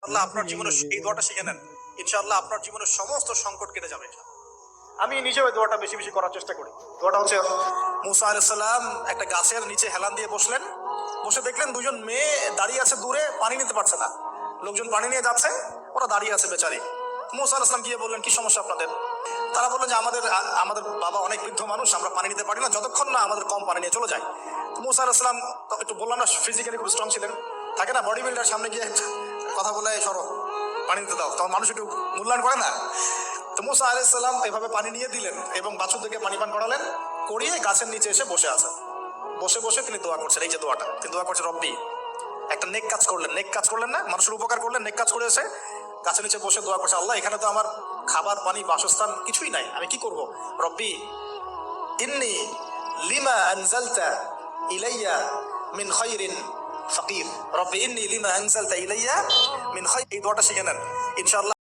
আল্লাহ আপনার জীবনে এই দোয়াটা শিখে নেন, ইনশাআল্লাহ আপনার জীবনের সমস্ত সংকট কেটে যাবে। আমি নিজেও এই দোয়াটা বেশি বেশি করার চেষ্টা করি। দোয়াটা হচ্ছে, মুসা আলাইহিস সালাম একটা গাছের নিচে হেলান দিয়ে বসলেন, বসে দেখলেন দুজন মেয়ে দাঁড়িয়ে আছে দূরে, পানি নিতে পারছে না। লোকজন পানি নিয়ে যাচ্ছে, ওরা দাঁড়িয়ে আছে বেচারি। মুসা আলাইহিস সালাম গিয়ে বললেন, কি সমস্যা আপনাদের? তারা বললেন যে আমাদের বাবা অনেক বৃদ্ধ মানুষ, আমরা পানি নিতে পারি না যতক্ষণ না আমাদের কম পানি নিয়ে চলে যায়। মুসা আলাইহিস সালাম একটু বললাম না, ফিজিক্যালি খুব স্ট্রং ছিলেন, থাকে না বডি বিল্ডার, সামনে গিয়ে কথা বলে সরো পানি নিতে দাও, তখন মানুষ একটু মূল্যায়ন করে না। তো মুসা আলাইহিস সালাম এভাবে পানি নিয়ে দিলেন এবং বাছুরদেরকে পানি পান করালেন, করিয়ে গাছের নিচে এসে বসে আছেন। বসে বসে তিনি দোয়া করছেন, এই যে দোয়াটা তিনি দোয়া করছেন, রব্বি, একটা নেক কাজ করলেন, নেক কাজ করলেন না, মানুষের উপকার করলেন, নেক কাজ করে এসে গাছের নিচে বসে দোয়া করছে, আল্লাহ এখানে তো আমার খাবার পানি বাসস্থান কিছুই নাই, আমি কি করব? রব্বি ইন্নি লিমা আনজালতা ইলাইয়া মিন খায়রিন ফাকির, রব্বি ইন্নি লিমা আনজালতা ইলাইয়া মিন খায়র। এই দোয়াটা শিখে নেন, ইনশাআল্লাহ।